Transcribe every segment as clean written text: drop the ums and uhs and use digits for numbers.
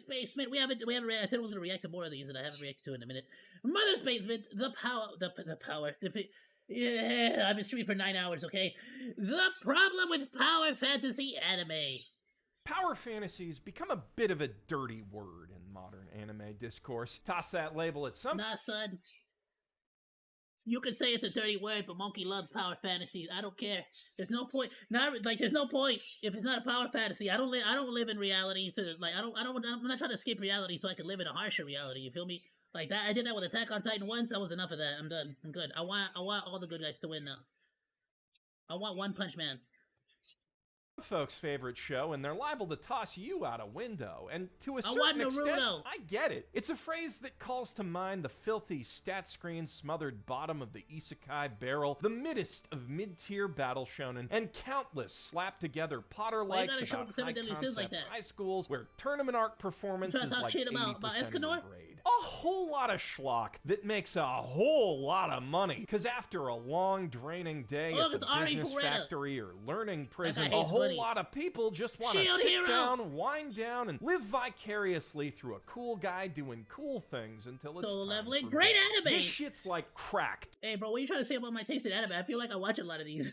Mother's Basement. We haven't. I said I was gonna react to more of these, and I haven't reacted to in a minute. Mother's Basement. The power. Yeah, I've been streaming for 9 hours. Okay. The problem with power fantasy anime. Power fantasies become a bit of a dirty word in modern anime discourse. Toss that label at some. Nah, son. You could say it's a dirty word, but Monke loves power fantasies. I don't care. There's no point. There's no point if it's not a power fantasy. I don't live in reality. I'm not trying to escape reality so I can live in a harsher reality. You feel me? Like that. I did that with Attack on Titan once. That was enough of that. I'm done. I'm good. I want all the good guys to win now. I want One Punch Man. Folks' favorite show, and they're liable to toss you out a window. And to a certain extent, Naruto. I get it. It's a phrase that calls to mind the filthy, stat screen smothered bottom of the isekai barrel, the middest of mid-tier battle shonen, and countless slapped-together Potter-likes about high-concept high schools where tournament arc performance is like 80% of the grade. A whole lot of schlock that makes a whole lot of money. Because after a long, draining day at the business factory or learning prison, a whole lot of people just want to sit down, wind down, and live vicariously through a cool guy doing cool things until it's time leveling. For Great bed. anime! This shit's like cracked. Hey, bro, what are you trying to say about my taste in anime? I feel like I watch a lot of these.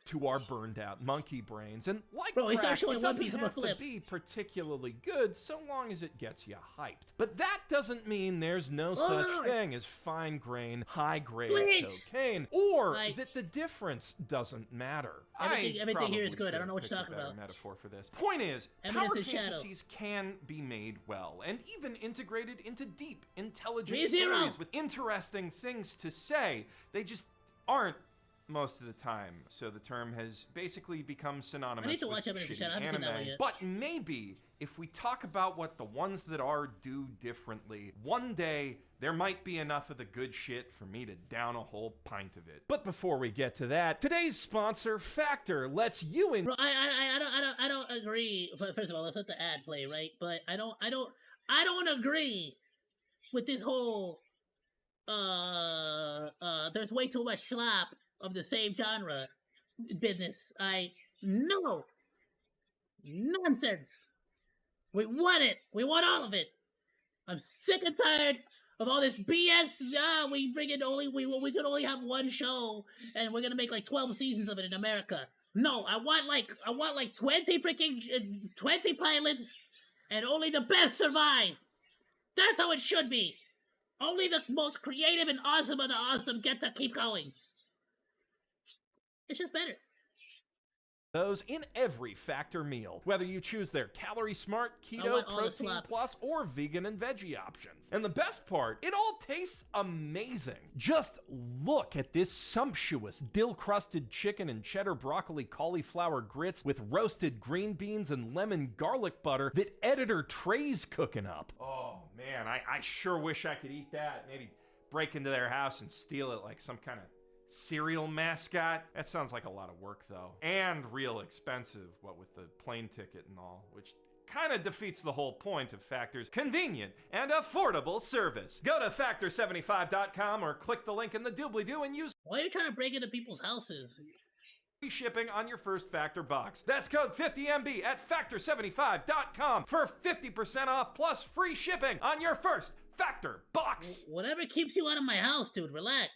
To our burned-out monkey brains, and like bro, crack, showing it doesn't have to be particularly good so long as it gets you hyped. But that doesn't mean there's no such thing as fine-grain, high-grade cocaine, or that the difference doesn't matter. Everything here is good. I don't know what you're talking about. Metaphor for this. Point is, power fantasies can be made well, and even integrated into deep, intelligent stories with interesting things to say. They just aren't most of the time, so the term has basically become synonymous with shitty anime. But maybe, if we talk about what the ones that are do differently, one day there might be enough of the good shit for me to down a whole pint of it. But before we get to that, today's sponsor, Factor, lets you in. Bro, I don't agree. First of all, let's let the ad play, right? But I don't agree with this whole there's way too much slop of the same genre business. No. Nonsense. We want it. We want all of it. I'm sick and tired of all this BS. We can only have one show and we're gonna make like 12 seasons of it in America. No, I want like 20 pilots and only the best survive. That's how it should be. Only the most creative and awesome of the awesome get to keep going. It's just better. Those in every Factor meal, whether you choose their calorie smart, keto, protein plus, or vegan and veggie options. And the best part, it all tastes amazing. Just look at this sumptuous dill-crusted chicken and cheddar broccoli cauliflower grits with roasted green beans and lemon garlic butter that editor Trey's cooking up. Oh man, I sure wish I could eat that. Maybe break into their house and steal it like some kind of cereal mascot. That sounds like a lot of work though, and real expensive, what with the plane ticket and all, which kind of defeats the whole point of Factor's convenient and affordable service. Go to factor75.com or click the link in the doobly-doo and use— Why are you trying to break into people's houses? Free shipping on your first Factor box. That's code 50MB at factor75.com for 50% off plus free shipping on your first Factor box. Whatever keeps you out of my house, dude, relax.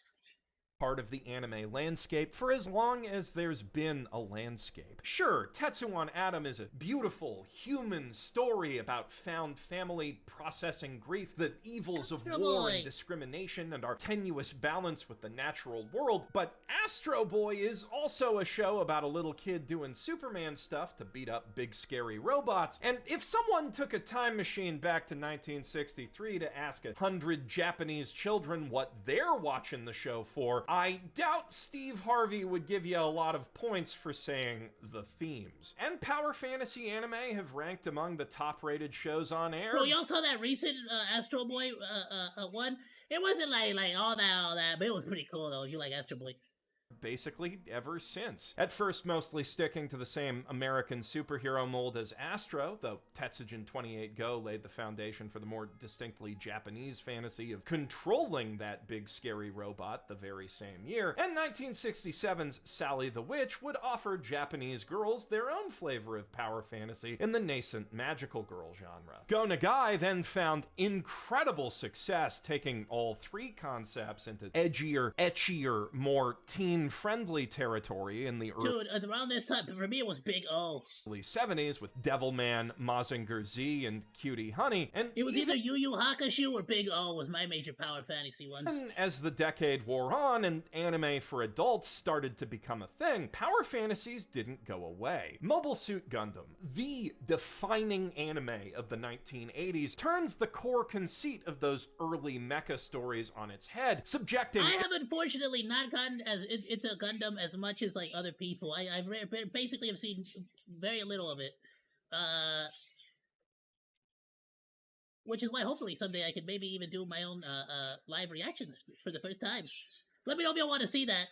Part of the anime landscape for as long as there's been a landscape. Sure, Tetsuwan Atom is a beautiful human story about found family processing grief, the evils of war and discrimination, and our tenuous balance with the natural world, but Astro Boy is also a show about a little kid doing Superman stuff to beat up big scary robots. And if someone took a time machine back to 1963 to ask 100 Japanese children what they're watching the show for, I doubt Steve Harvey would give you a lot of points for saying the themes. And power fantasy anime have ranked among the top-rated shows on air. Bro, y'all saw that recent Astro Boy one? It wasn't like all that, but it was pretty cool though. You like Astro Boy? basically ever since. At first mostly sticking to the same American superhero mold as Astro, though Tetsujin 28 Go laid the foundation for the more distinctly Japanese fantasy of controlling that big scary robot the very same year, and 1967's Sally the Witch would offer Japanese girls their own flavor of power fantasy in the nascent magical girl genre. Go Nagai then found incredible success taking all three concepts into edgier, etchier, more teen-friendly territory in the Dude, around this time, for me it was Big O. early 70s with Devilman, Mazinger Z, and Cutie Honey, and it was either Yu Yu Hakusho or Big O was my major power fantasy one. And as the decade wore on and anime for adults started to become a thing, power fantasies didn't go away. Mobile Suit Gundam, the defining anime of the 1980s, turns the core conceit of those early mecha stories on its head, subjecting— I have unfortunately not gotten into Gundam as much as like other people. I basically have seen very little of it. Which is why hopefully someday I could maybe even do my own live reactions for the first time. Let me know if you want to see that.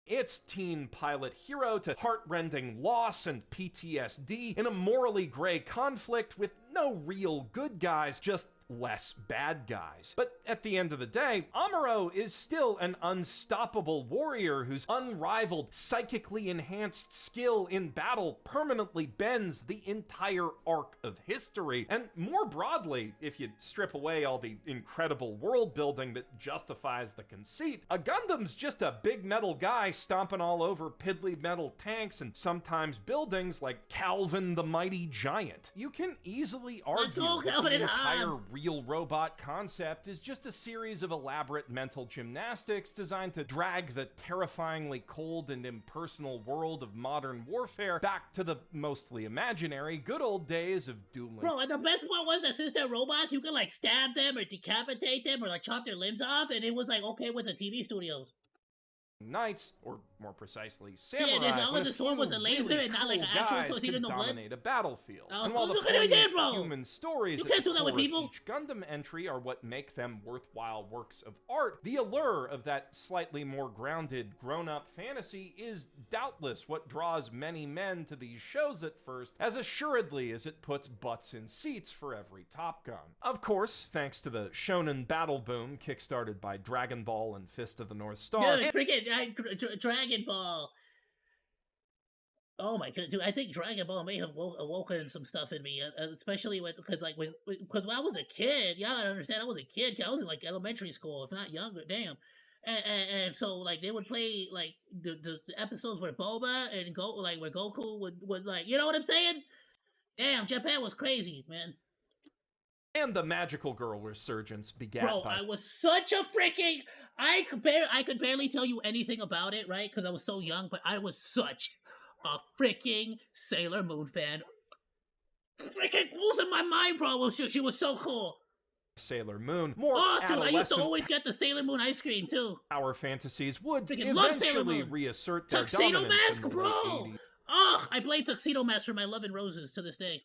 Its teen pilot hero to heart-rending loss and PTSD in a morally gray conflict with no real good guys, just less bad guys. But at the end of the day, Amuro is still an unstoppable warrior whose unrivaled, psychically enhanced skill in battle permanently bends the entire arc of history. And more broadly, if you strip away all the incredible world building that justifies the conceit, a Gundam's just a big metal guy stomping all over piddly metal tanks and sometimes buildings like Calvin the Mighty Giant. You can easily argue that the entire real robot concept is just a series of elaborate mental gymnastics designed to drag the terrifyingly cold and impersonal world of modern warfare back to the mostly imaginary good old days of dueling. Bro, and the best part was that since they're robots, you could like stab them or decapitate them or like chop their limbs off, and it was like okay with the TV studios. Knights, or more precisely, samurai, yeah, as long as the sword was a laser really and not like an actual sword feeding the blood. Dominate a battlefield. Oh, and while look the at it, bro! human stories you can't do that with of people. each Gundam entry are what make them worthwhile works of art, the allure of that slightly more grounded, grown-up fantasy is doubtless what draws many men to these shows at first, as assuredly as it puts butts in seats for every Top Gun. Of course, thanks to the shonen battle boom kickstarted by Dragon Ball and Fist of the North Star. Dude, freaking Dragon Ball. Oh my god, dude! I think Dragon Ball may have awoken some stuff in me, especially because when I was a kid, y'all gotta understand, I was a kid. I was in like elementary school, if not younger. Damn. And so like they would play like the episodes where Boba and where Goku would like, you know what I'm saying? Damn, Japan was crazy, man. And the magical girl resurgence begat Bro, I was such a freaking... I could barely tell you anything about it, right? Because I was so young, but I was such a freaking Sailor Moon fan. Freaking losing my mind, bro. She was so cool. Sailor Moon, more dude, I used to always get the Sailor Moon ice cream, too. Power fantasies would eventually reassert their Tuxedo dominance Mask, in the bro! late 80s. Oh, I played Tuxedo Mask for my Love and Roses to this day.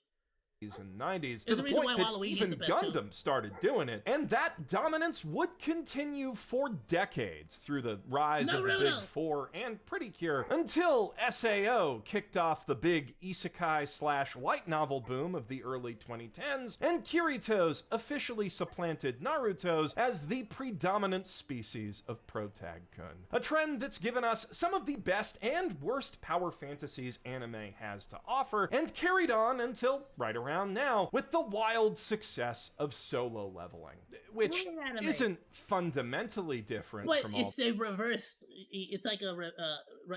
And 90s, to the point that even Gundam started doing it, and that dominance would continue for decades through the rise of the Big Four and Pretty Cure, until SAO kicked off the big isekai/light novel boom of the early 2010s, and Kirito's officially supplanted Naruto's as the predominant species of protag-kun. A trend that's given us some of the best and worst power fantasies anime has to offer, and carried on until right around now with the wild success of Solo Leveling, which isn't fundamentally different from all... It's a reverse... It's like a...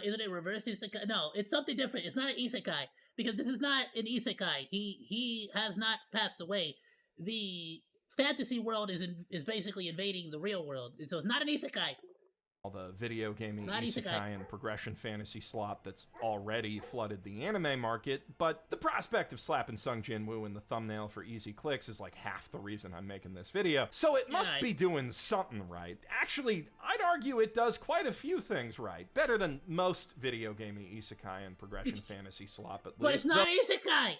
isn't it reverse isekai? No, it's something different. It's not an isekai, because this is not an isekai. He has not passed away. The fantasy world is basically invading the real world, and so it's not an isekai. All the video gaming isekai and progression fantasy slop that's already flooded the anime market, but the prospect of slapping Sung Jin-woo in the thumbnail for easy clicks is like half the reason I'm making this video, so it must be doing something right. Actually, I'd argue it does quite a few things right, better than most video gaming isekai and progression fantasy slop at least. But it's not isekai!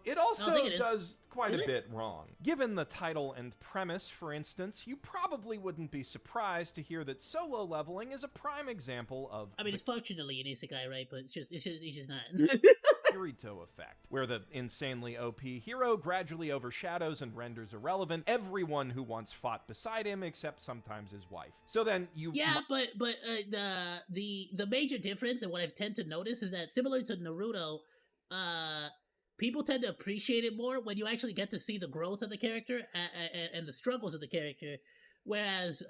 It also does quite a bit wrong. Given the title and premise, for instance, you probably wouldn't be surprised to hear that solo leveling is a prime example of I mean, it's functionally an isekai, right? But it's just not. Kirito effect, where the insanely OP hero gradually overshadows and renders irrelevant everyone who once fought beside him, except sometimes his wife. So then you... Yeah, but the major difference, and what I've tend to notice, is that similar to Naruto, people tend to appreciate it more when you actually get to see the growth of the character and the struggles of the character, whereas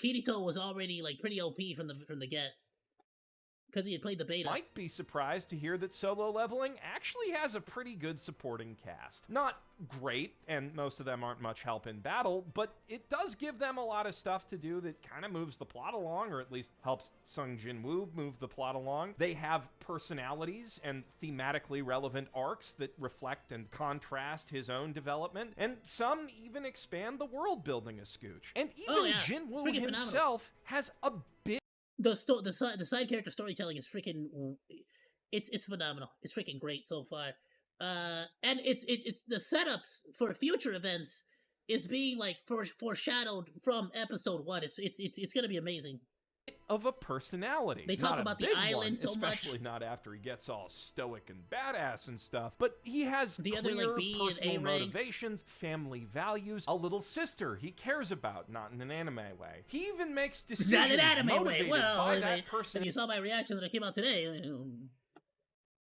Kirito was already like pretty OP from the get. Because he had played the beta. Might be surprised to hear that solo leveling actually has a pretty good supporting cast. Not great, and most of them aren't much help in battle, but it does give them a lot of stuff to do that kind of moves the plot along, or at least helps Sung Jin-woo move the plot along. They have personalities and thematically relevant arcs that reflect and contrast his own development, and some even expand the world building a scooch. And even Jin-woo himself has a bit... The side character storytelling is freaking, it's phenomenal. It's freaking great so far, and it's the setups for future events is being like foreshadowed from episode 1. It's gonna be amazing. Of a personality. They talk about the island so much, especially not after he gets all stoic and badass and stuff. But he has the clear other like B personal and A motivations, family values, a little sister he cares about, not in an anime way. He even makes decisions not an anime motivated way. Well, by that person. You saw my reaction when it came out today.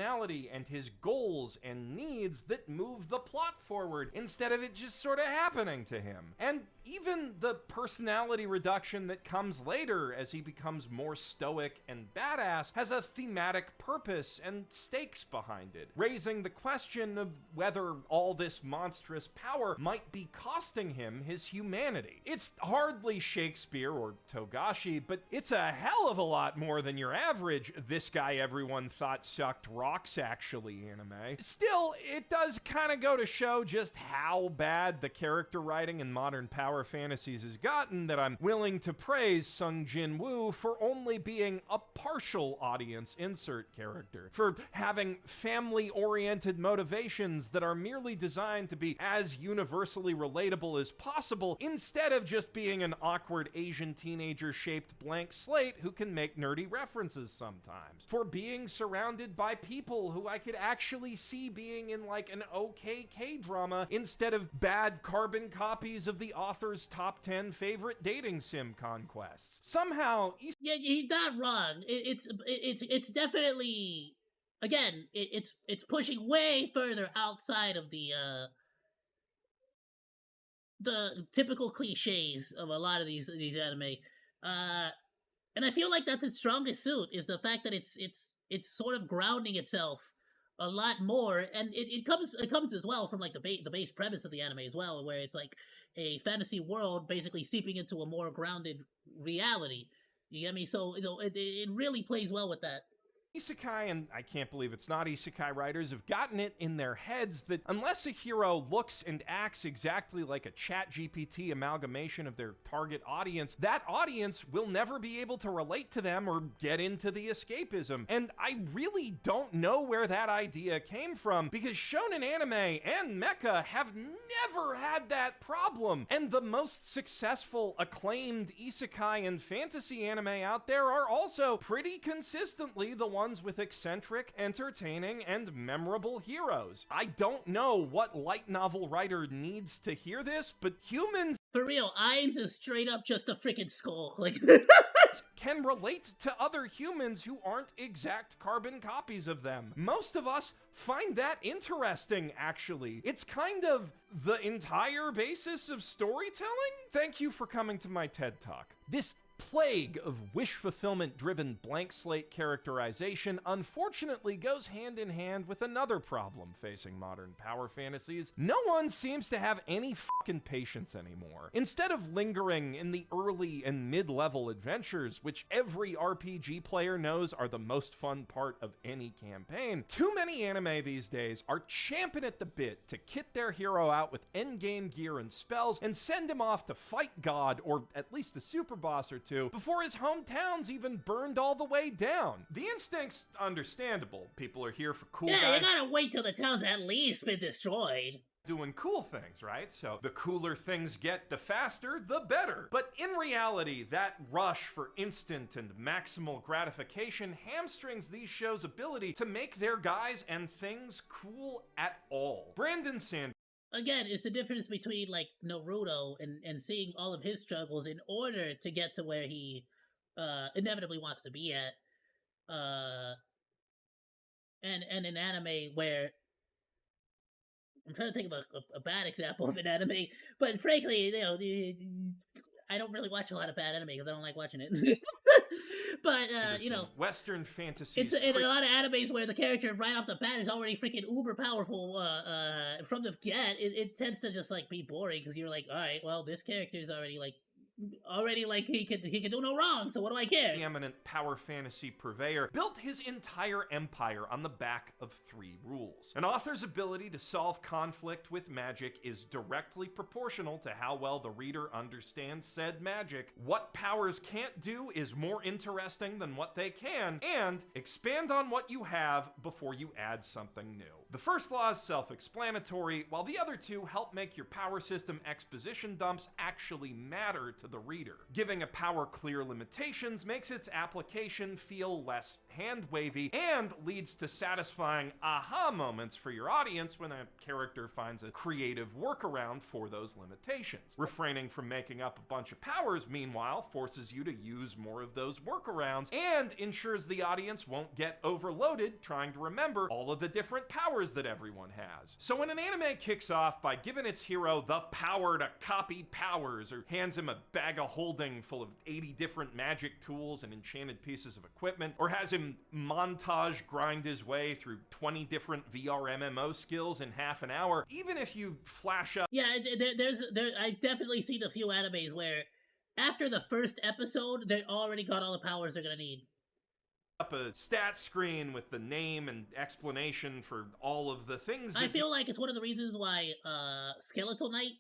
And his goals and needs that move the plot forward instead of it just sort of happening to him. And even the personality reduction that comes later as he becomes more stoic and badass has a thematic purpose and stakes behind it, raising the question of whether all this monstrous power might be costing him his humanity. It's hardly Shakespeare or Togashi, but it's a hell of a lot more than your average "this guy everyone thought sucked rocks actually" anime. Still, it does kind of go to show just how bad the character writing in modern power fantasies has gotten that I'm willing to praise Sung Jin-woo for only being a partial audience insert character, for having family-oriented motivations that are merely designed to be as universally relatable as possible, instead of just being an awkward Asian teenager-shaped blank slate who can make nerdy references sometimes, for being surrounded by people who I could actually see being in like an okay K-drama instead of bad carbon copies of the author's top 10 favorite dating sim conquests. Somehow, yeah, he's not wrong. It's definitely, again, it's pushing way further outside of the typical cliches of a lot of these anime. And I feel like that's its strongest suit, is the fact that it's sort of grounding itself a lot more, and it comes as well from like the base premise of the anime as well, where it's like a fantasy world basically seeping into a more grounded reality. You get me? So it really plays well with that. Isekai, and I can't believe it's not isekai writers, have gotten it in their heads that unless a hero looks and acts exactly like a ChatGPT amalgamation of their target audience, that audience will never be able to relate to them or get into the escapism. And I really don't know where that idea came from, because shonen anime and mecha have never had that problem. And the most successful, acclaimed isekai and fantasy anime out there are also pretty consistently the ones with eccentric, entertaining, and memorable heroes. I don't know what light novel writer needs to hear this, but humans, for real, Ainz is straight up just a freaking skull. Like can relate to other humans who aren't exact carbon copies of them. Most of us find that interesting, actually. It's kind of the entire basis of storytelling. Thank you for coming to my TED Talk. This plague of wish fulfillment driven blank slate characterization unfortunately goes hand in hand with another problem facing modern power fantasies. No one seems to have any fucking patience anymore. Instead of lingering in the early and mid-level adventures, which every RPG player knows are the most fun part of any campaign, too many anime these days are champing at the bit to kit their hero out with endgame gear and spells and send him off to fight God, or at least a super boss or two before his hometown's even burned all the way down. The instinct's understandable. People are here for cool guys. Yeah, you gotta wait till the town's at least been destroyed. Doing cool things, right? So the cooler things get, the faster, the better. But in reality, that rush for instant and maximal gratification hamstrings these shows' ability to make their guys and things cool at all. Brandon Sanders. Again, it's the difference between, like, Naruto and seeing all of his struggles in order to get to where he inevitably wants to be at. And an anime where... I'm trying to think of a bad example of an anime, but frankly, you know, I don't really watch a lot of bad anime because I don't like watching it. But, you know... Western fantasy. It's in a lot of animes where the character right off the bat is already freaking uber powerful from the get. It tends to just, like, be boring because you're like, alright, well, this character is already, like, he can do no wrong, so what do I care? The eminent power fantasy purveyor built his entire empire on the back of 3 rules. An author's ability to solve conflict with magic is directly proportional to how well the reader understands said magic. What powers can't do is more interesting than what they can, and expand on what you have before you add something new. The first law is self-explanatory, while the other 2 help make your power system exposition dumps actually matter to the reader. Giving a power clear limitations makes its application feel less hand-wavy and leads to satisfying aha moments for your audience when a character finds a creative workaround for those limitations. Refraining from making up a bunch of powers, meanwhile, forces you to use more of those workarounds and ensures the audience won't get overloaded trying to remember all of the different powers that everyone has. So when an anime kicks off by giving its hero the power to copy powers, or hands him a bag of holding full of 80 different magic tools and enchanted pieces of equipment, or has him montage grind his way through 20 different VR MMO skills in half an hour, even if you flash up... Yeah, I've definitely seen a few animes where after the first episode, they already got all the powers they're gonna need. Up a stat screen with the name and explanation for all of the things that I feel like it's one of the reasons why Skeletal Knight,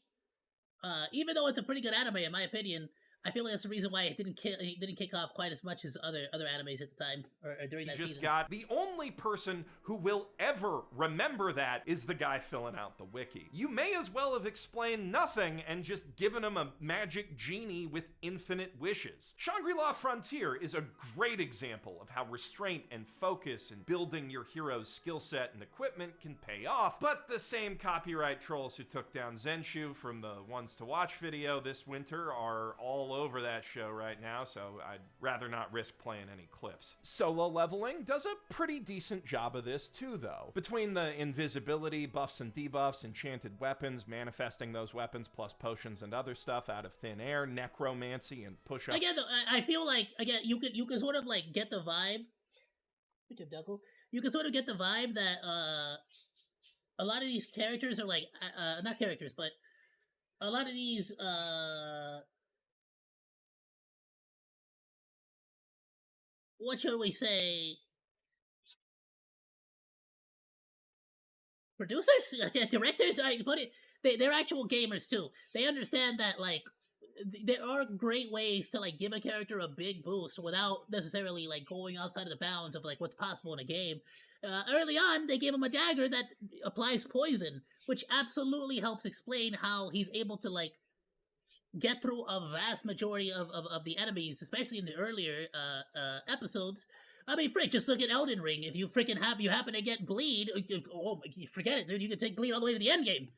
even though it's a pretty good anime in my opinion, I feel like that's the reason why it didn't kick off quite as much as other animes at the time or during that season. The only person who will ever remember that is the guy filling out the wiki. You may as well have explained nothing and just given him a magic genie with infinite wishes. Shangri-La Frontier is a great example of how restraint and focus in building your hero's skill set and equipment can pay off, but the same copyright trolls who took down Zenshu from the Ones to Watch video this winter are all over that show right now, so I'd rather not risk playing any clips. Solo leveling does a pretty decent job of this too, though. Between the invisibility, buffs and debuffs, enchanted weapons, manifesting those weapons plus potions and other stuff out of thin air, necromancy, and push-up. Again, though, I feel like, again, you could sort of, like, get the vibe. You can sort of get the vibe that, a lot of these characters are, like, not characters, but a lot of these, what shall we say? Producers? Directors? I put it. They're actual gamers too. They understand that, like, there are great ways to, like, give a character a big boost without necessarily, like, going outside of the bounds of, like, what's possible in a game. Early on, they gave him a dagger that applies poison, which absolutely helps explain how he's able to, like, get through a vast majority of the enemies, especially in the earlier episodes. I mean, frick, just look at Elden Ring. If you happen to get bleed, forget it, dude. You can take bleed all the way to the end game.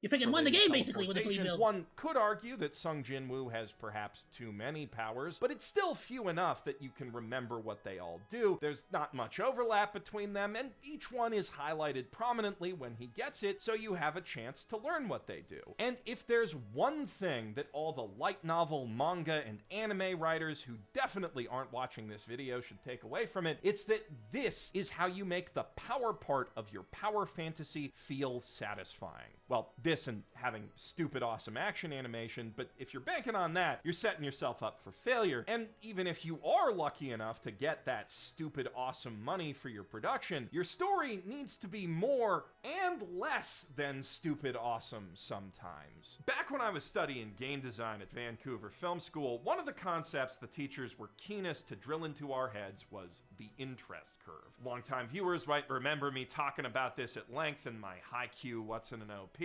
You freaking won the game, basically, with the bleed build. One could argue that Sung Jinwoo has perhaps too many powers, but it's still few enough that you can remember what they all do. There's not much overlap between them, and each one is highlighted prominently when he gets it, so you have a chance to learn what they do. And if there's one thing that all the light novel, manga, and anime writers who definitely aren't watching this video should take away from it, it's that this is how you make the power part of your power fantasy feel satisfying. Well, this this and having stupid awesome action animation, but if you're banking on that, you're setting yourself up for failure. And even if you are lucky enough to get that stupid awesome money for your production, your story needs to be more and less than stupid awesome sometimes. Back when I was studying game design at Vancouver Film School, one of the concepts the teachers were keenest to drill into our heads was the interest curve. Longtime viewers might remember me talking about this at length in my Haikyuu What's in an OP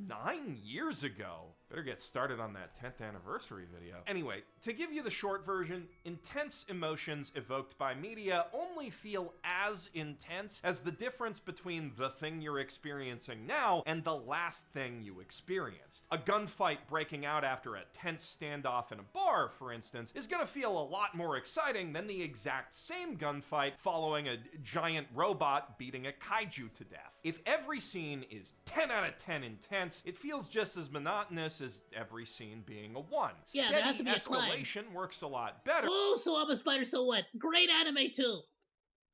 9 years ago. Better get started on that 10th anniversary video. Anyway, to give you the short version, intense emotions evoked by media only feel as intense as the difference between the thing you're experiencing now and the last thing you experienced. A gunfight breaking out after a tense standoff in a bar, for instance, is gonna feel a lot more exciting than the exact same gunfight following a giant robot beating a kaiju to death. If every scene is 10 out of 10 intense, it feels just as monotonous as every scene being a 1. Yeah, there has to be a climb. Escalation works a lot better. Oh, so I'm a spider, so what? Great anime too!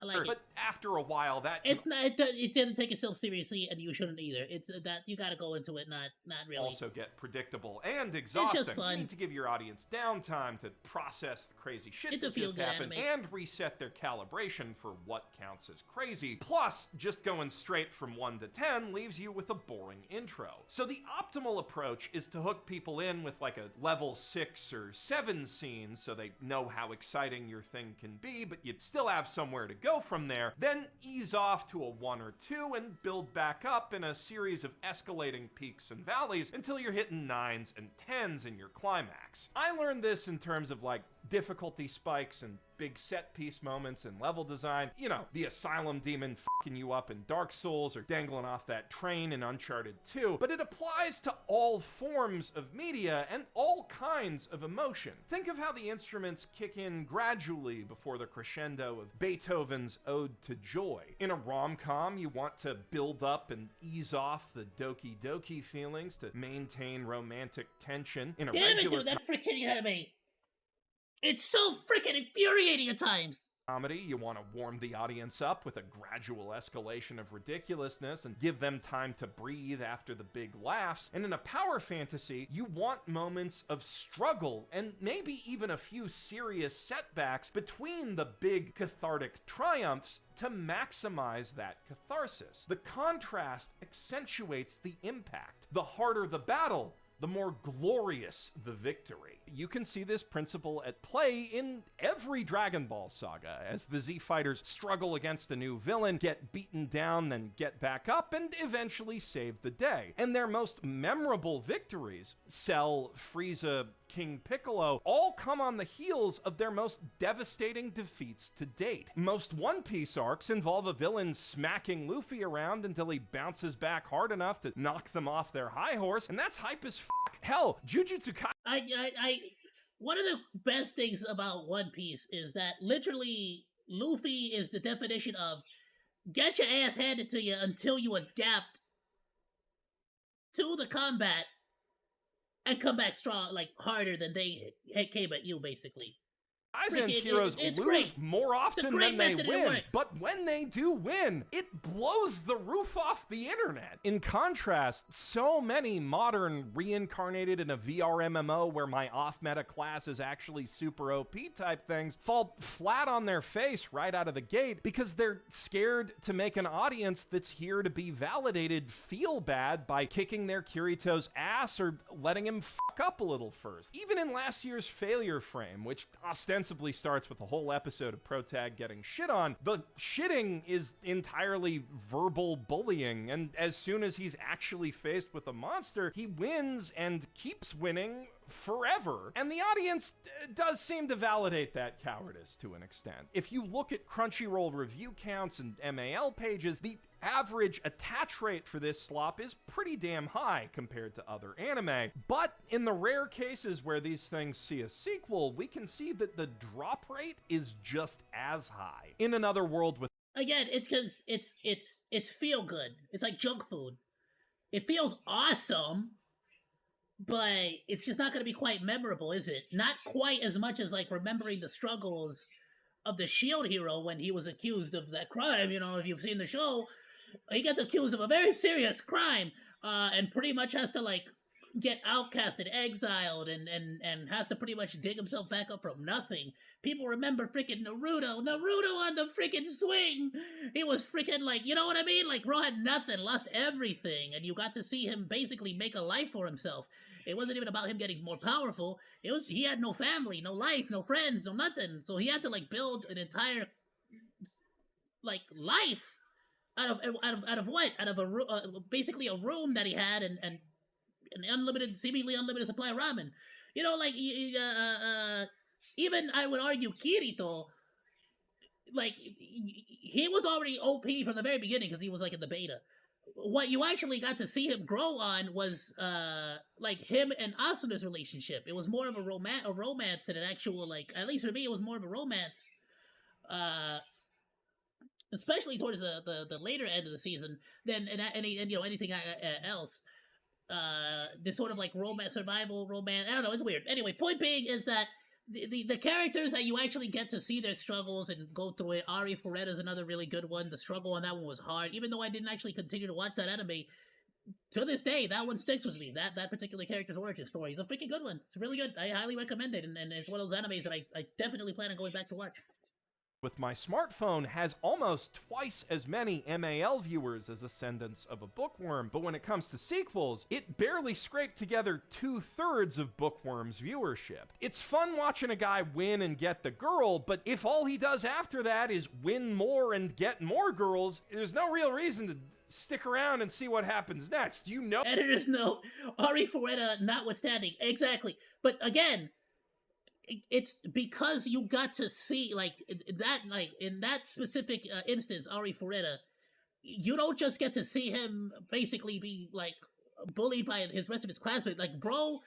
I like it. But after a while, that it's not. It doesn't take itself seriously, and you shouldn't either. It's that you got to go into it, not really. Also get predictable and exhausting. It's just fun. You need to give your audience downtime to process the crazy shit It's that a feel just good happened anime. and reset their calibration for what counts as crazy. Plus, just going straight from 1 to 10 leaves you with a boring intro. So the optimal approach is to hook people in with like a level 6 or 7 scene so they know how exciting your thing can be, but you still have somewhere to go from there. Then ease off to a 1 or 2 and build back up in a series of escalating peaks and valleys until you're hitting 9s and 10s in your climax. I learned this in terms of like difficulty spikes and big set piece moments and level design. You know, the asylum demon fucking you up in Dark Souls or dangling off that train in Uncharted 2, but it applies to all forms of media and all kinds of emotion. Think of how the instruments kick in gradually before the crescendo of Beethoven's Ode to Joy. In a rom-com, you want to build up and ease off the doki doki feelings to maintain romantic tension. In a Damn it, regular dude, that freaking anime! It's so freaking infuriating at times! comedy, you want to warm the audience up with a gradual escalation of ridiculousness and give them time to breathe after the big laughs. And in a power fantasy, you want moments of struggle and maybe even a few serious setbacks between the big cathartic triumphs to maximize that catharsis. The contrast accentuates the impact. The harder the battle, the more glorious the victory. You can see this principle at play in every Dragon Ball saga, as the Z Fighters struggle against a new villain, get beaten down, then get back up, and eventually save the day. And their most memorable victories, Cell, Frieza, King Piccolo, all come on the heels of their most devastating defeats to date. Most One Piece arcs involve a villain smacking Luffy around until he bounces back hard enough to knock them off their high horse, and that's hype as fuck. Hell, Jujutsu Kaisen. One of the best things about One Piece is that literally Luffy is the definition of get your ass handed to you until you adapt to the combat and come back strong, like harder than they came at you, basically. Kaizen's heroes lose great. More often than they win, but when they do win, it blows the roof off the internet. In contrast, so many modern reincarnated in a VR MMO where my off-meta class is actually super OP type things fall flat on their face right out of the gate because they're scared to make an audience that's here to be validated feel bad by kicking their Kirito's ass or letting him fuck up a little first. Even in last year's failure frame, which ostensibly starts with a whole episode of Protag getting shit on, the shitting is entirely verbal bullying, and as soon as he's actually faced with a monster, he wins and keeps winning forever. And the audience does seem to validate that cowardice to an extent. If you look at Crunchyroll review counts and MAL pages, the average attach rate for this slop is pretty damn high compared to other anime. But in the rare cases where these things see a sequel, we can see that the drop rate is just as high. In another world with again, it's because it's feel good. It's like junk food. It feels awesome, but it's just not going to be quite memorable, is it? Not quite as much as like remembering the struggles of the Shield hero when he was accused of that crime. You know, if you've seen the show, he gets accused of a very serious crime, and pretty much has to like get outcasted, exiled, and has to pretty much dig himself back up from nothing. People remember freaking Naruto on the freaking swing. He was freaking like, you know what I mean? Like, bro had nothing, lost everything, and you got to see him basically make a life for himself. It wasn't even about him getting more powerful. It was he had no family, no life, no friends, no nothing. So he had to like build an entire like life out of what? Out of basically a room that he had and an unlimited, seemingly unlimited supply of ramen. You know, like even I would argue Kirito, like he was already OP from the very beginning because he was like in the beta. What you actually got to see him grow on was like him and Asuna's relationship. It was more of a romance than an actual like. At least for me, it was more of a romance. Uh, Especially towards the later end of the season than anything else. This sort of like romance, survival romance. I don't know. It's weird. Anyway, point being is that the characters that you actually get to see their struggles and go through it. Ari Foretta's another really good one. The struggle on that one was hard. Even though I didn't actually continue to watch that anime, to this day, that one sticks with me. That particular character's origin story is a freaking good one. It's really good. I highly recommend it, and it's one of those animes that I definitely plan on going back to watch. With my smartphone has almost twice as many MAL viewers as Ascendants of a Bookworm, but when it comes to sequels, it barely scraped together 2/3 of Bookworm's viewership. It's fun watching a guy win and get the girl, but if all he does after that is win more and get more girls, there's no real reason to stick around and see what happens next. You know. Editor's note, Ari Foretta notwithstanding. Exactly. But again, it's because you got to see like that, like in that specific instance, Ari Foretta, you don't just get to see him basically be like bullied by his rest of his classmates. Like bro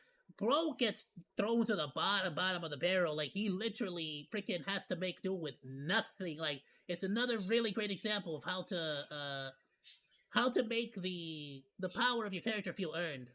gets thrown to the bottom of the barrel. Like he literally freaking has to make do with nothing. Like it's another really great example of how to make the power of your character feel earned.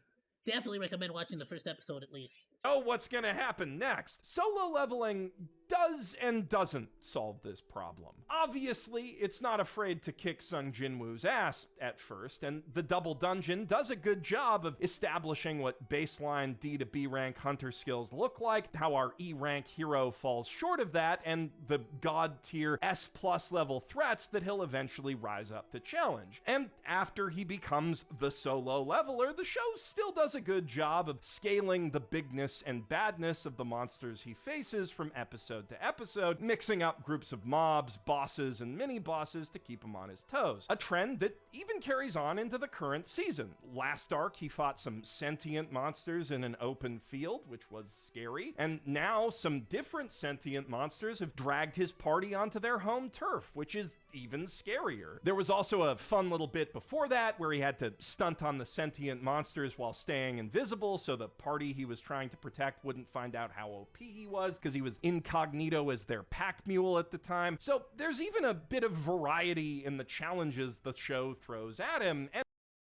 Definitely recommend watching the first episode at least. Oh, what's gonna happen next? Solo leveling does and doesn't solve this problem. Obviously, it's not afraid to kick Sung Jinwoo's ass at first, and the Double Dungeon does a good job of establishing what baseline D to B rank hunter skills look like, how our E rank hero falls short of that, and the god tier S+ level threats that he'll eventually rise up to challenge. And after he becomes the solo leveler, the show still does a good job of scaling the bigness and badness of the monsters he faces from episode to episode, mixing up groups of mobs, bosses, and mini-bosses to keep him on his toes. A trend that even carries on into the current season. Last arc, he fought some sentient monsters in an open field, which was scary, and now some different sentient monsters have dragged his party onto their home turf, which is even scarier. There was also a fun little bit before that where he had to stunt on the sentient monsters while staying invisible so the party he was trying to protect wouldn't find out how OP he was because he was incognito as their pack mule at the time. So there's even a bit of variety in the challenges the show throws at him.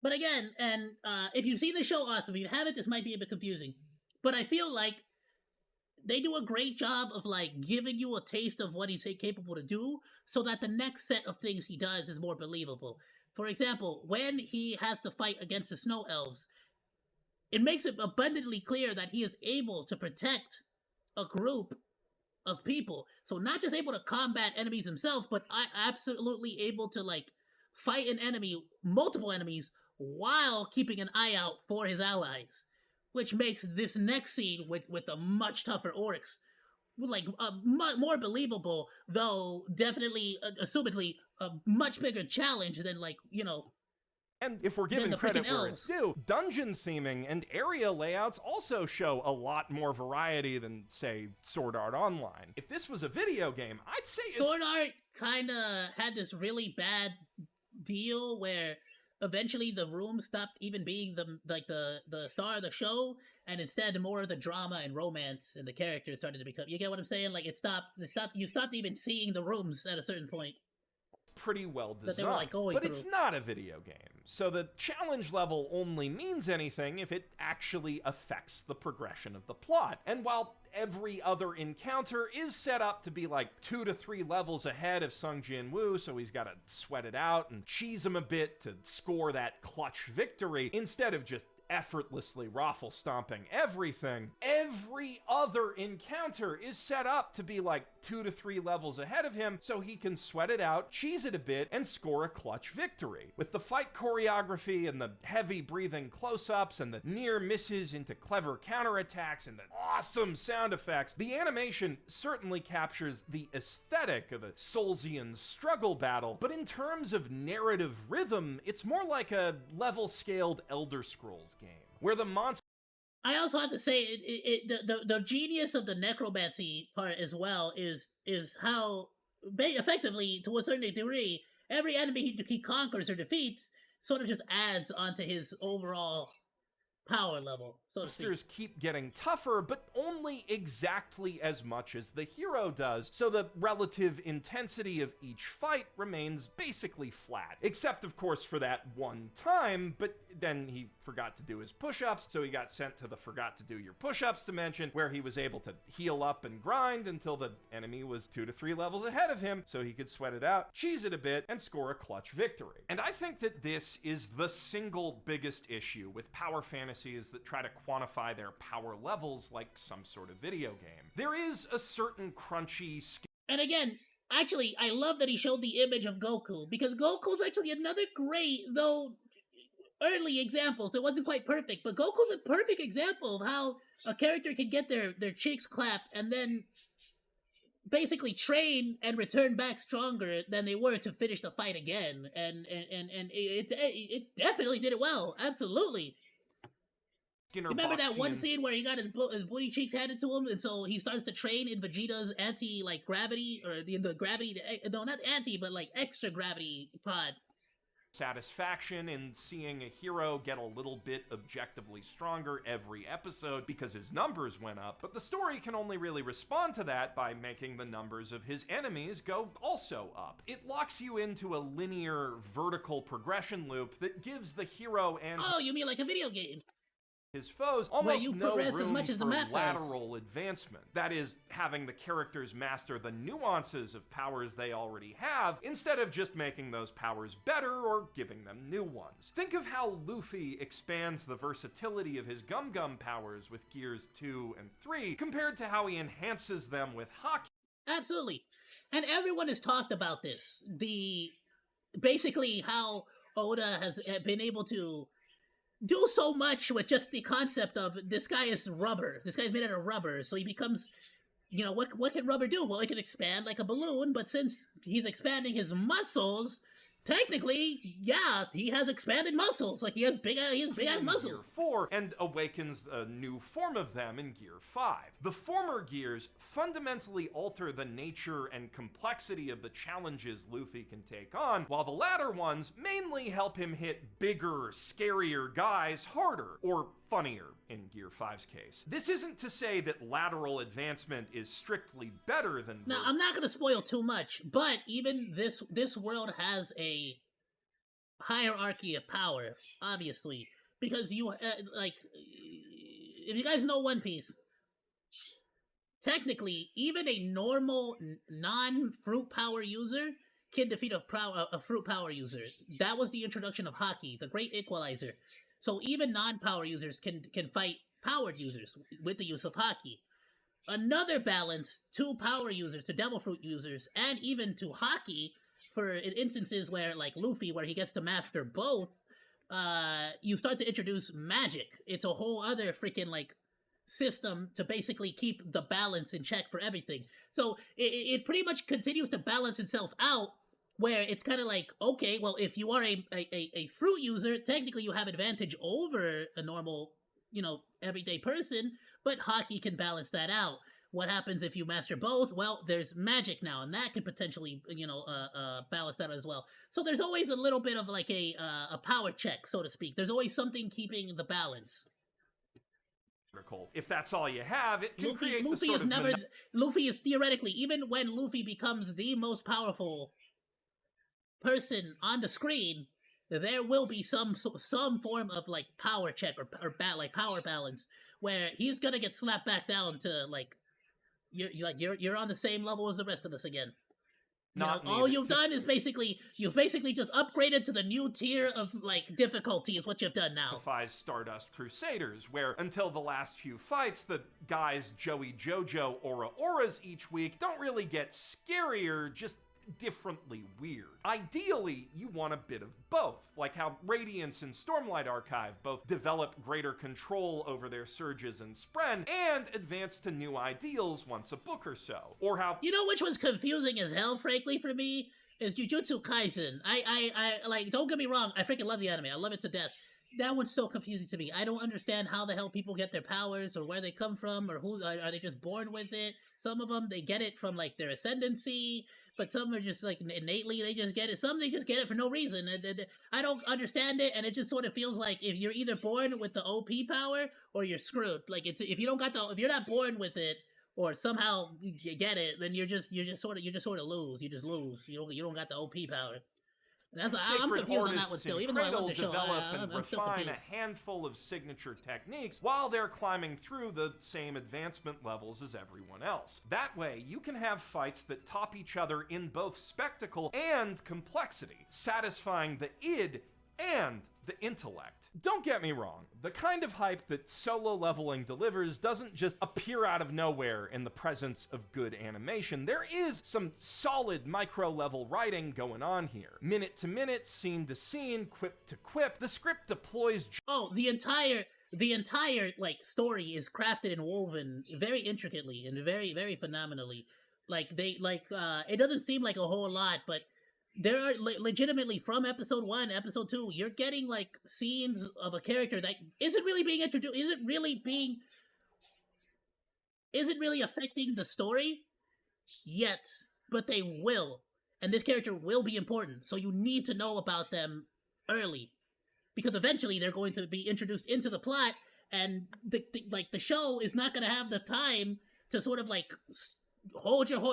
But again, and if you've seen the show, awesome. If you haven't, this might be a bit confusing. But I feel like they do a great job of like giving you a taste of what he's capable to do so that the next set of things he does is more believable. For example, when he has to fight against the snow elves, it makes it abundantly clear that he is able to protect a group of people. So not just able to combat enemies himself, but absolutely able to like fight an enemy, multiple enemies, while keeping an eye out for his allies. Which makes this next scene with the much tougher orcs like more believable, though definitely, assumedly, a much bigger challenge than like, you know. And if we're giving credit where it's due, dungeon theming and area layouts also show a lot more variety than, say, Sword Art Online. If this was a video game, I'd say Sword Art kind of had this really bad deal where eventually the room stopped even being the star of the show, and instead more of the drama and romance and the characters started to become. You get what I'm saying? Like you stopped even seeing the rooms at a certain point. pretty well designed, that they were, like, going but through. it's not a video game. So the challenge level only means anything if it actually affects the progression of the plot. And while every other encounter is set up to be like 2 to 3 levels ahead of Sung Jin Woo, so he's got to sweat it out and cheese him a bit to score that clutch victory, instead of just effortlessly raffle stomping everything, every other encounter is set up to be like 2 to 3 levels ahead of him so he can sweat it out, cheese it a bit, and score a clutch victory. With the fight choreography and the heavy breathing close-ups and the near misses into clever counterattacks and the awesome sound effects, the animation certainly captures the aesthetic of a Soulsian struggle battle, but in terms of narrative rhythm, it's more like a level-scaled Elder Scrolls game, where the monster... I also have to say, the genius of the necromancy part as well is how, effectively, to a certain degree, every enemy he conquers or defeats sort of just adds onto his overall power level, so to speak. Monsters keep getting tougher, but only exactly as much as the hero does, so the relative intensity of each fight remains basically flat. Except, of course, for that one time, but then he forgot to do his push-ups, so he got sent to the forgot to do your push-ups dimension, where he was able to heal up and grind until the enemy was 2 to 3 levels ahead of him, so he could sweat it out, cheese it a bit, and score a clutch victory. And I think that this is the single biggest issue with power fantasies that try to quantify their power levels like some sort of video game. There is a certain crunchy... And again, actually, I love that he showed the image of Goku, because Goku's actually another great, though early examples. It wasn't quite perfect, but Goku's a perfect example of how a character can get their cheeks clapped and then basically train and return back stronger than they were to finish the fight again. And it definitely did it well. Absolutely. Remember that one scene where he got his booty cheeks handed to him, and so he starts to train in Vegeta's anti-gravity, or the gravity, no, not anti, but like extra gravity pod. Satisfaction in seeing a hero get a little bit objectively stronger every episode because his numbers went up, but the story can only really respond to that by making the numbers of his enemies go also up. It locks you into a linear vertical progression loop that gives the hero and... Oh, you mean like a video game? His foes almost no room as much as the for map lateral advancement. That is, having the characters master the nuances of powers they already have, instead of just making those powers better or giving them new ones. Think of how Luffy expands the versatility of his Gum powers with Gears 2 and 3, compared to how he enhances them with Haki. Absolutely. And everyone has talked about this. Basically how Oda has been able to do so much with just the concept of this guy is rubber. This guy's made out of rubber, so he becomes, you know, what can rubber do? Well, it can expand like a balloon, but since he's expanding his muscles, technically, yeah, he has expanded muscles. Like he has big ass muscles. Gear 4 and awakens a new form of them in Gear 5. The former gears fundamentally alter the nature and complexity of the challenges Luffy can take on, while the latter ones mainly help him hit bigger, scarier guys harder, or funnier in Gear 5's case. This isn't to say that lateral advancement is strictly better than... Now, I'm not gonna spoil too much, but even this world has a hierarchy of power, obviously, because you, like, if you guys know One Piece, technically, even a normal non-fruit power user can defeat a fruit power user. That was the introduction of Haki, the great equalizer. So even non-power users can fight powered users with the use of Haki. Another balance to power users, to Devil Fruit users, and even to Haki, for instances where, like Luffy, where he gets to master both, you start to introduce magic. It's a whole other freaking, like, system to basically keep the balance in check for everything. So it pretty much continues to balance itself out, where it's kind of like, okay, well, if you are a fruit user, technically you have advantage over a normal, you know, everyday person, but Haki can balance that out. What happens if you master both? Well, there's magic now, and that could potentially, you know, balance that as well. So there's always a little bit of like a power check, so to speak. There's always something keeping the balance. If that's all you have, it can create Luffy the sort of... Luffy is theoretically, even when Luffy becomes the most powerful person on the screen, there will be some form of like power check or like power balance where he's gonna get slapped back down to like you're on the same level as the rest of us again. You know, all you've done is you've basically just upgraded to the new tier of like difficulty is what you've done now. Stardust Crusaders, where until the last few fights, the guys Joey Jojo Auras each week don't really get scarier, just differently weird. Ideally, you want a bit of both, like how Radiance and Stormlight Archive both develop greater control over their surges and spren, and advance to new ideals once a book or so. Or how— You know which was confusing as hell, frankly, for me? Is Jujutsu Kaisen. I like, don't get me wrong, I freaking love the anime, I love it to death. That one's so confusing to me. I don't understand how the hell people get their powers, or where they come from, or who are they just born with it. Some of them, they get it from like their ascendancy, but some are just like innately they just get it. Some they just get it for no reason. I don't understand it, and it just sort of feels like if you're either born with the OP power or you're screwed. Like if you're not born with it or somehow you get it, then you just sort of lose. You just lose. You don't got the OP power. I'm confused on that one still. Even though I love the show, develop and I'm still refine confused. a handful of signature techniques while they're climbing through the same advancement levels as everyone else. That way, you can have fights that top each other in both spectacle and complexity, satisfying the id and the intellect. Don't get me wrong, the kind of hype that solo leveling delivers doesn't just appear out of nowhere in the presence of good animation. There is some solid micro-level writing going on here. Minute to minute, scene to scene, quip to quip, the script deploys— Oh, the entire like story is crafted and woven very intricately and very, very phenomenally. Like it doesn't seem like a whole lot, but there are legitimately from episode 1, episode 2, you're getting like scenes of a character that isn't really being introduced, isn't really affecting the story yet, but they will. And this character will be important, so you need to know about them early. Because eventually they're going to be introduced into the plot, and the show is not going to have the time to sort of like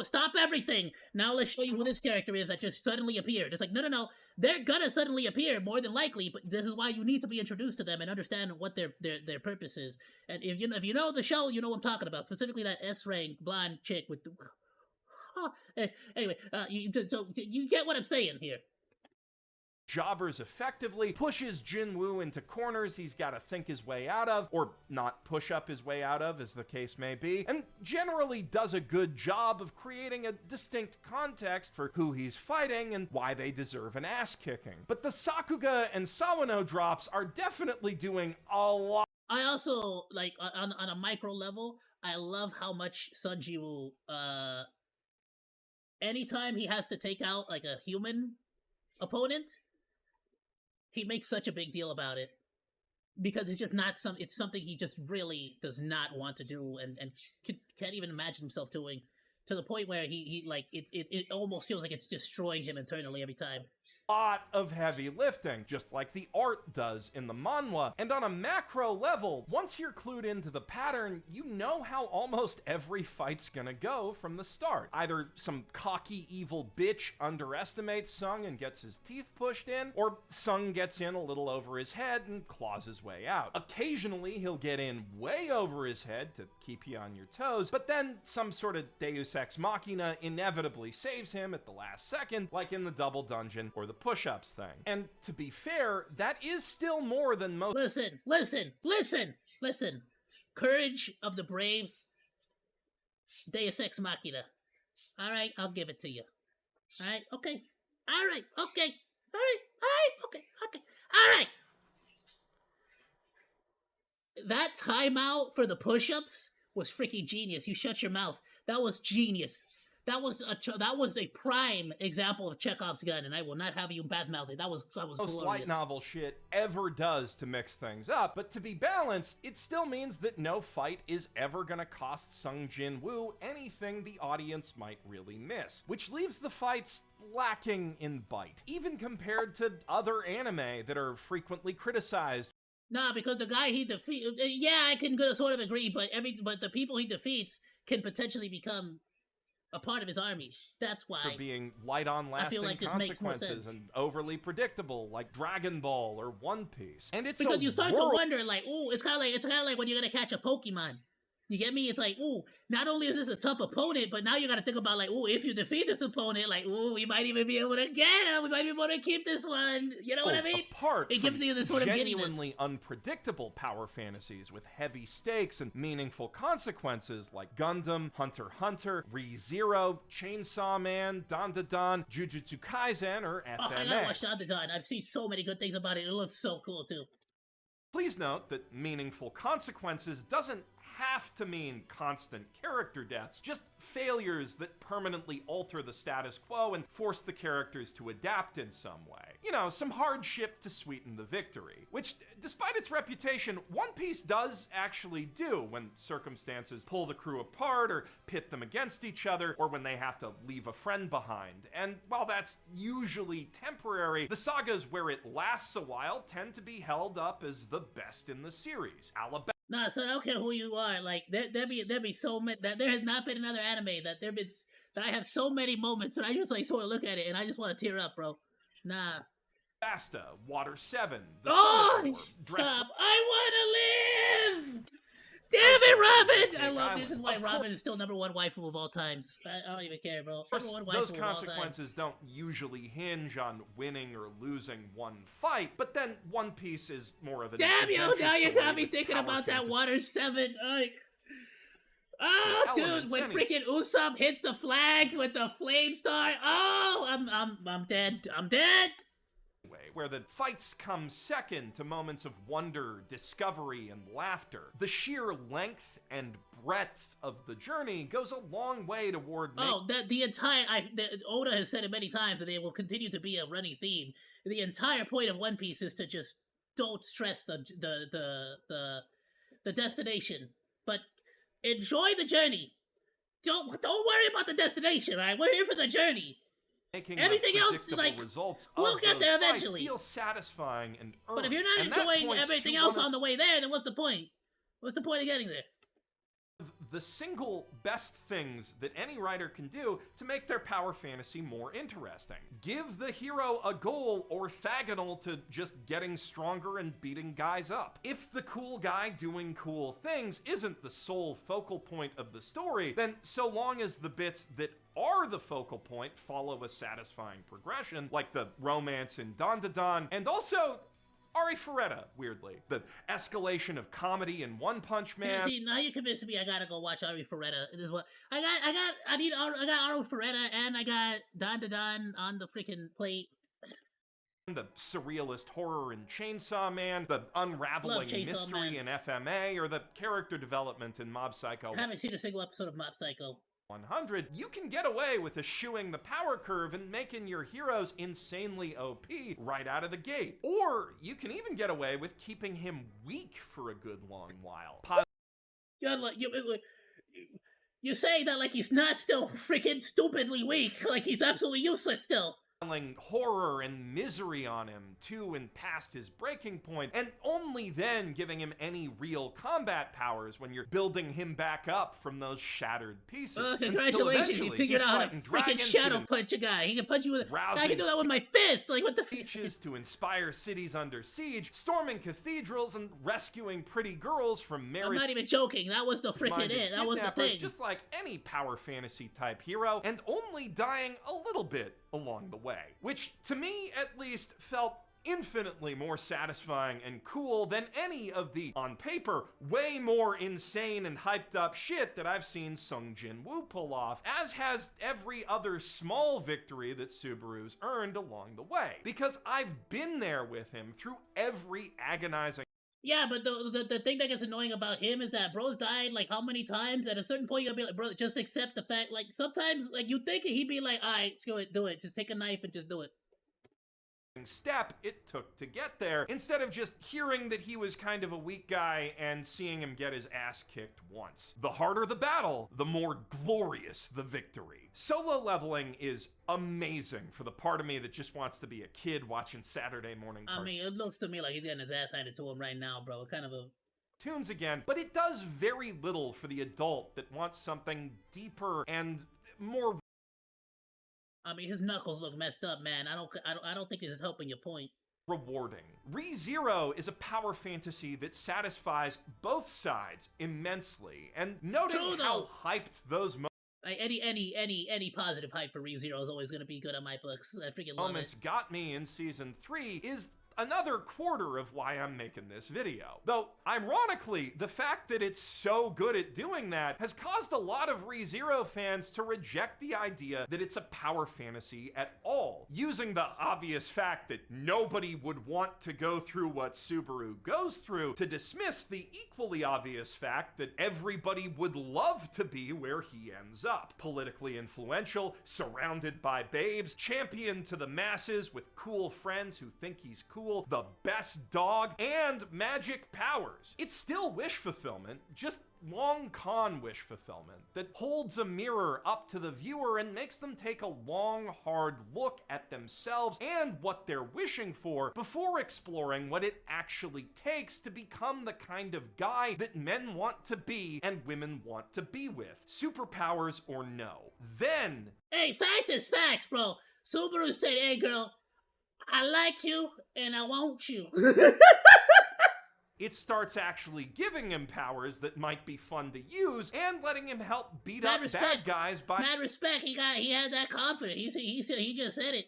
stop everything. Now let's show you who this character is that just suddenly appeared. It's like, no. They're gonna suddenly appear, more than likely, but this is why you need to be introduced to them and understand what their purpose is. And if you know the show, you know what I'm talking about. Specifically that S-rank blonde chick with the... Anyway, so you get what I'm saying here. Jobbers effectively, pushes Jinwoo into corners he's got to think his way out of, or not push up his way out of, as the case may be, and generally does a good job of creating a distinct context for who he's fighting and why they deserve an ass-kicking. But the Sakuga and Sawano drops are definitely doing a lot. I also, like, on a micro level, I love how much Sunjiwoo, anytime he has to take out, like, a human opponent, he makes such a big deal about it, because it's just not it's something he just really does not want to do, and can't even imagine himself doing, to the point where he like it almost feels like it's destroying him internally every time. Lot of heavy lifting, just like the art does in the manhwa. And on a macro level, once you're clued into the pattern, you know how almost every fight's gonna go from the start. Either some cocky evil bitch underestimates Sung and gets his teeth pushed in, or Sung gets in a little over his head and claws his way out. Occasionally, he'll get in way over his head to keep you on your toes, but then some sort of Deus Ex Machina inevitably saves him at the last second, like in the double dungeon or the push-ups thing. And to be fair, that is still more than most— Listen. Courage of the brave, Deus Ex Machina. Alright, I'll give it to you. Alright, okay. Alright, okay. Alright. That timeout for the push-ups was freaking genius. You shut your mouth. That was genius. That was a prime example of Chekhov's gun, and I will not have you bad-mouthed. That was glorious. Light novel shit ever does to mix things up, but to be balanced, it still means that no fight is ever gonna cost Sung Jin-woo anything the audience might really miss, which leaves the fights lacking in bite, even compared to other anime that are frequently criticized. Nah, because the guy he defeats, yeah, I can sort of agree, but the people he defeats can potentially become a part of his army. That's why. For being light on lasting like consequences and overly predictable, like Dragon Ball or One Piece. And it's because you start to wonder, like, ooh, it's kind of like when you're gonna catch a Pokemon. You get me? It's like, ooh, not only is this a tough opponent, but now you gotta think about, like, ooh, if you defeat this opponent, like, ooh, we might even be able to get him. We might be able to keep this one. You know what I mean? It gives you this sort of genuinely unpredictable power fantasies with heavy stakes and meaningful consequences like Gundam, Hunter x Hunter, Re:Zero, Chainsaw Man, Dan, Jujutsu Kaisen, or FMA. Oh, I gotta watch Dan. I've seen so many good things about it. It looks so cool, too. Please note that meaningful consequences doesn't have to mean constant character deaths, just failures that permanently alter the status quo and force the characters to adapt in some way. You know, some hardship to sweeten the victory, which, despite its reputation, One Piece does actually do when circumstances pull the crew apart or pit them against each other, or when they have to leave a friend behind. And while that's usually temporary, the sagas where it lasts a while tend to be held up as the best in the series. Alabama. Nah, so I don't care who you are. Like there'd be so many that there has not been another anime that that I have so many moments and I just like sort of look at it and I just want to tear up, bro. Nah. Basta, Water 7. Stop! I want to live. Damn it, Robin! I love this. Is why Robin is still #1 waifu of all times. I don't even care, bro. #1 waifu those consequences don't usually hinge on winning or losing one fight, but then One Piece is more of an damn you! Now you got me thinking about that Water 7. Oh, dude, when freaking Usopp hits the flag with the flame star. Oh, I'm dead. I'm dead. Where the fights come second to moments of wonder, discovery, and laughter. The sheer length and breadth of the journey goes a long way toward Oda has said it many times, and it will continue to be a running theme. The entire point of One Piece is to just don't stress the destination, but enjoy the journey. Don't worry about the destination, right? We're here for the journey. Everything else, like, we'll get there eventually. Feels satisfying and earned. But if you're not enjoying everything else on the way there, then what's the point? What's the point of getting there? The single best things that any writer can do to make their power fantasy more interesting. Give the hero a goal orthogonal to just getting stronger and beating guys up. If the cool guy doing cool things isn't the sole focal point of the story, then so long as the bits that are the focal point follow a satisfying progression, like the romance in Dan, and also Ari Ferretta, weirdly. The escalation of comedy in One Punch Man. See, now you convinced me I gotta go watch Ari Ferretta. It is what I got Ari Ferretta and I got Dan on the freaking plate. The surrealist horror in Chainsaw Man, the unraveling mystery in FMA, or the character development in Mob Psycho. I haven't seen a single episode of Mob Psycho. 100, you can get away with eschewing the power curve and making your heroes insanely OP right out of the gate. Or you can even get away with keeping him weak for a good long while. You say that like he's not still freaking stupidly weak, like he's absolutely useless still. Horror and misery on him to and past his breaking point, and only then giving him any real combat powers when you're building him back up from those shattered pieces. Oh, congratulations, you figured out how to freaking shadow punch a guy. He can punch you with I can do that with my fist, like what the speeches to inspire cities under siege, storming cathedrals, and rescuing pretty girls from married... I'm not even joking, that was the freaking it, that was the thing. Just like any power fantasy type hero, and only dying a little bit along the way. Which, to me at least, felt infinitely more satisfying and cool than any of the, on paper, way more insane and hyped up shit that I've seen Sung Jin Woo pull off, as has every other small victory that Subaru's earned along the way. Because I've been there with him through every agonizing... Yeah, but the thing that gets annoying about him is that bro's died like how many times? At a certain point you'll be like, bro, just accept the fact, like sometimes like you think he'd be like, alright, let's go ahead, do it. Just take a knife and just do it. Step it took to get there, instead of just hearing that he was kind of a weak guy and seeing him get his ass kicked once. The harder the battle, the more glorious the victory. Solo leveling is amazing for the part of me that just wants to be a kid watching Saturday morning cartoons. I mean, it looks to me like he's getting his ass handed to him right now, bro. Kind of a... tunes again, but it does very little for the adult that wants something deeper and more. I mean, his knuckles look messed up, man. I don't think this is helping your point. Rewarding. ReZero is a power fantasy that satisfies both sides immensely, and noting how hyped those any positive hype for ReZero is always going to be good on my books. I freaking love moments it. got me in season 3 is another quarter of why I'm making this video. Though, ironically, the fact that it's so good at doing that has caused a lot of ReZero fans to reject the idea that it's a power fantasy at all, using the obvious fact that nobody would want to go through what Subaru goes through to dismiss the equally obvious fact that everybody would love to be where he ends up. Politically influential, surrounded by babes, championed to the masses with cool friends who think he's cool, the best dog, and magic powers. It's still wish fulfillment, just long con wish fulfillment that holds a mirror up to the viewer and makes them take a long, hard look at themselves and what they're wishing for before exploring what it actually takes to become the kind of guy that men want to be and women want to be with, superpowers or no. Then, hey, facts is facts, bro. Subaru said, hey, girl, I like you, and I want you. it starts actually giving him powers that might be fun to use and letting him help beat up bad guys by mad respect. He had that confidence. He just said it.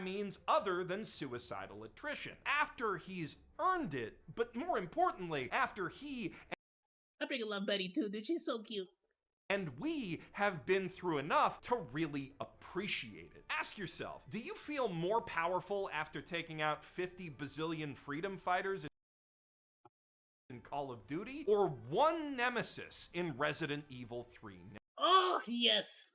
Means other than suicidal attrition. After he's earned it, but more importantly, after he I freaking love Betty too, dude. She's so cute. And we have been through enough to really appreciate it. Ask yourself, do you feel more powerful after taking out 50 bazillion freedom fighters in Call of Duty, or one nemesis in Resident Evil 3? Oh, yes.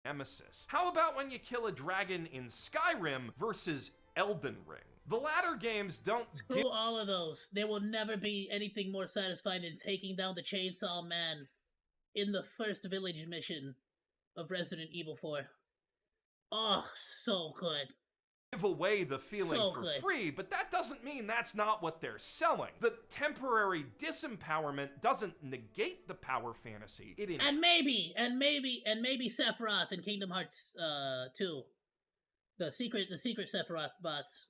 Nemesis. How about when you kill a dragon in Skyrim versus Elden Ring? The latter games don't Screw all of those. There will never be anything more satisfying than taking down the Chainsaw Man in the first village mission of Resident Evil 4. Oh, so good. Give away the feeling for free, but that doesn't mean that's not what they're selling. The temporary disempowerment doesn't negate the power fantasy. And maybe Sephiroth in Kingdom Hearts 2. The secret Sephiroth bots.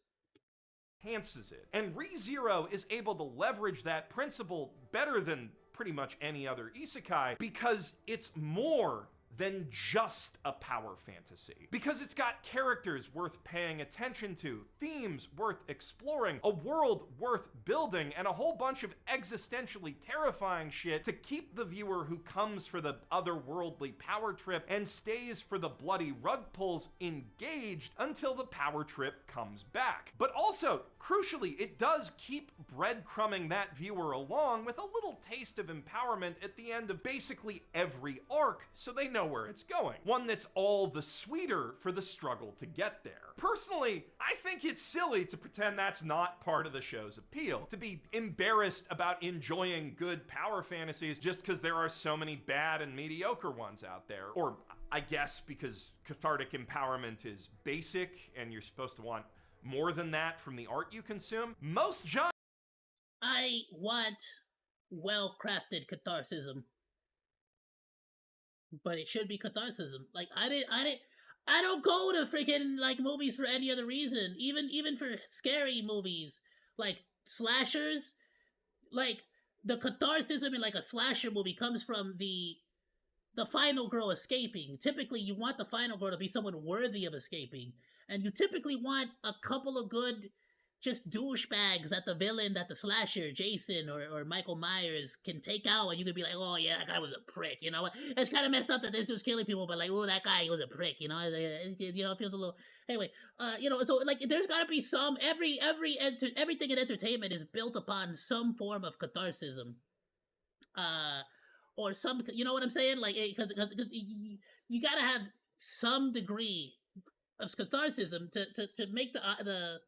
Enhances it. And ReZero is able to leverage that principle better than pretty much any other isekai because it's more than just a power fantasy. Because it's got characters worth paying attention to, themes worth exploring, a world worth building, and a whole bunch of existentially terrifying shit to keep the viewer who comes for the otherworldly power trip and stays for the bloody rug pulls engaged until the power trip comes back. But also, crucially, it does keep breadcrumbing that viewer along with a little taste of empowerment at the end of basically every arc, so they know where it's going. One that's all the sweeter for the struggle to get there. Personally, I think it's silly to pretend that's not part of the show's appeal, to be embarrassed about enjoying good power fantasies just because there are so many bad and mediocre ones out there. Or, I guess, because cathartic empowerment is basic and you're supposed to want more than that from the art you consume. I want well-crafted catharsis. But it should be catharsis. Like, I don't go to freaking, like, movies for any other reason. Even for scary movies. Like, slashers. Like, the catharsis in, like, a slasher movie comes from the final girl escaping. Typically, you want the final girl to be someone worthy of escaping. And you typically want a couple of good just douchebags that the villain, that the slasher, Jason or Michael Myers, can take out, and you could be like, oh yeah, that guy was a prick, you know? It's kind of messed up that this dude's killing people, but like, oh, that guy was a prick, you know? You know, it feels a little... Anyway, you know, so like, there's gotta be some... Everything in entertainment is built upon some form of catharsis. Or some... You know what I'm saying? Like, because you gotta have some degree of catharsis to make the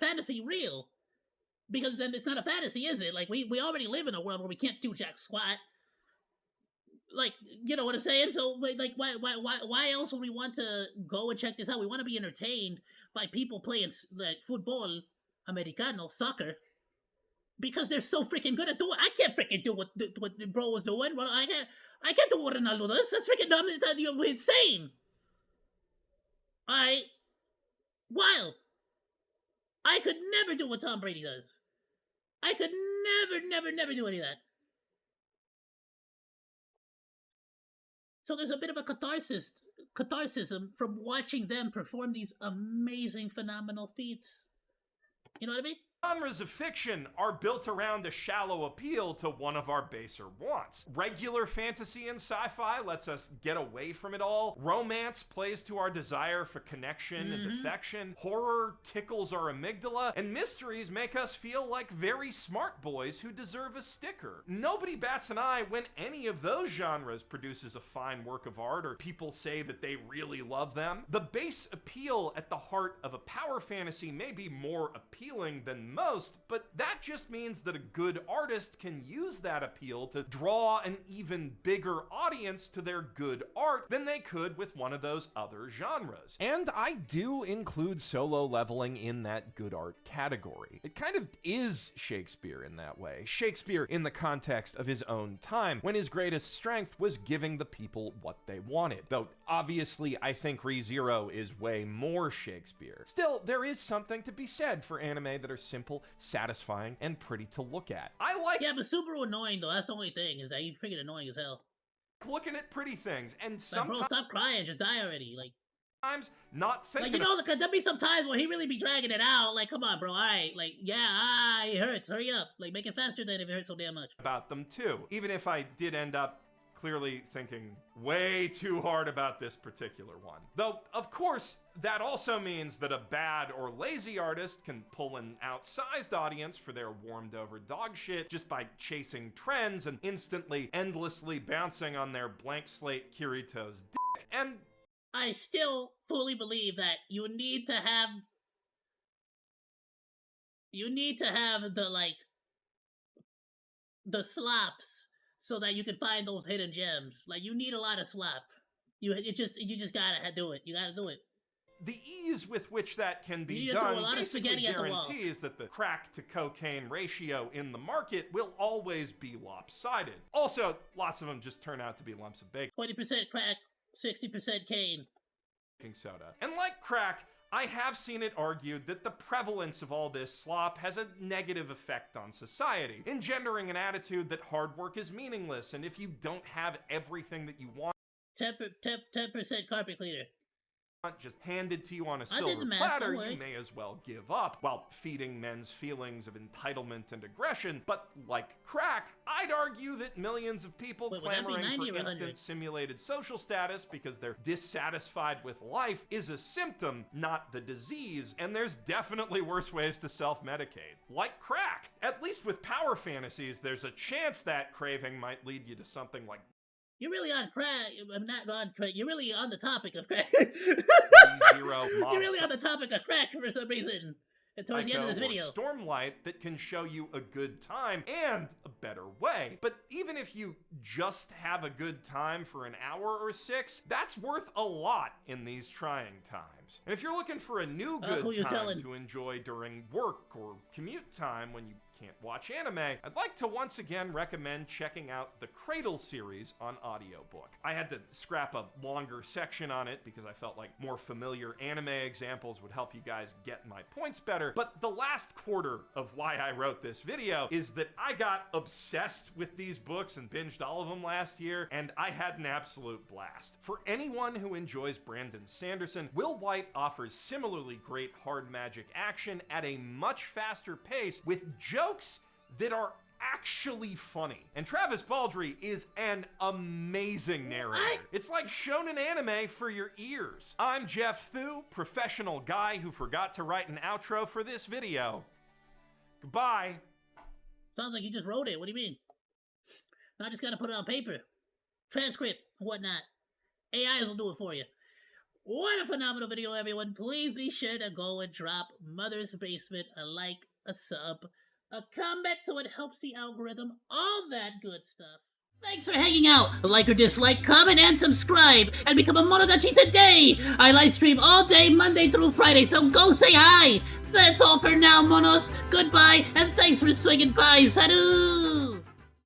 fantasy real, because then it's not a fantasy, is it? Like, we already live in a world where we can't do jack squat. Like, you know what I'm saying? So, like, why else would we want to go and check this out? We want to be entertained by people playing, like, football, americano, soccer. because they're so freaking good at doing. I can't freaking do what bro was doing. Well, I can't do what Ronaldo does. That's freaking dumb. It's insane. Wild. I could never do what Tom Brady does. I could never do any of that. So there's a bit of a catharsism from watching them perform these amazing, phenomenal feats. You know what I mean? Genres of fiction are built around a shallow appeal to one of our baser wants. Regular fantasy and sci-fi lets us get away from it all. Romance plays to our desire for connection and affection. Horror tickles our amygdala. And mysteries make us feel like very smart boys who deserve a sticker. Nobody bats an eye when any of those genres produces a fine work of art or people say that they really love them. The base appeal at the heart of a power fantasy may be more appealing than most, but that just means that a good artist can use that appeal to draw an even bigger audience to their good art than they could with one of those other genres. And I do include solo leveling in that good art category. It kind of is Shakespeare in that way. Shakespeare in the context of his own time, when his greatest strength was giving the people what they wanted. Though, obviously, I think ReZero is way more Shakespeare. Still, there is something to be said for anime that are simple, satisfying, and pretty to look at. I like— Yeah, but super annoying though. That's the only thing, is that you freaking annoying as hell. looking at pretty things, and Like, sometimes— bro, stop crying, just die already. Like, not thinking— like, you know, there'll be some times where he really be dragging it out. Like, come on, bro, alright. Like, yeah, it hurts. Hurry up. Like, make it faster than if it hurts so damn much. about them too. Even if I did end up clearly thinking way too hard about this particular one. Though, of course, that also means that a bad or lazy artist can pull an outsized audience for their warmed over dog shit just by chasing trends and instantly, endlessly bouncing on their blank slate Kirito's dick. And I still fully believe that you need to have the slaps so that you can find those hidden gems. Like, you need a lot of slap. You just gotta do it. You gotta do it. the ease with which that can be You need to throw a done lot of basically spaghetti at the wall. guarantees that the crack to cocaine ratio in the market will always be lopsided. Also, lots of them just turn out to be lumps of bacon 20% crack, 60% cane. soda. And like crack, I have seen it argued that the prevalence of all this slop has a negative effect on society, engendering an attitude that hard work is meaningless, and if you don't have everything that you want 10% carpet cleaner. just handed to you on a I did silver the math, platter, don't worry. you may as well give up, while feeding men's feelings of entitlement and aggression. But like crack, I'd argue that millions of people Wait, would that be clamoring 90 for or 100? instant simulated social status because they're dissatisfied with life is a symptom, not the disease, and there's definitely worse ways to self-medicate. Like crack! At least with power fantasies, there's a chance that craving might lead you to something like You're really on crack. I'm not on crack. You're really on the topic of crack. zero You're really on the topic of crack for some reason. And towards the end of this video. Stormlight that can show you a good time and a better way. But even if you just have a good time for an hour or 6, that's worth a lot in these trying times. And if you're looking for a new who good you time telling? to enjoy during work or commute time when you can't watch anime, I'd like to once again recommend checking out the Cradle series on audiobook. I had to scrap a longer section on it because I felt like more familiar anime examples would help you guys get my points better. But the last quarter of why I wrote this video is that I got obsessed with these books and binged all of them last year, and I had an absolute blast. For anyone who enjoys Brandon Sanderson, Will White offers similarly great hard magic action at a much faster pace with jokes that are actually funny. And Travis Baldry is an amazing narrator. It's like shonen anime for your ears. I'm Jeff Thu, professional guy who forgot to write an outro for this video. Goodbye. Sounds like you just wrote it. What do you mean? I just gotta put it on paper. Transcript, whatnot. AIs will do it for you. What a phenomenal video, everyone. Please be sure to go and drop Mother's Basement a like, a sub, a comment so it helps the algorithm, all that good stuff. Thanks for hanging out. Like or dislike, comment, and subscribe, and become a Monodachi today. I live stream all day, Monday through Friday, so go say hi. That's all for now, monos. Goodbye, and thanks for swinging by. Salut!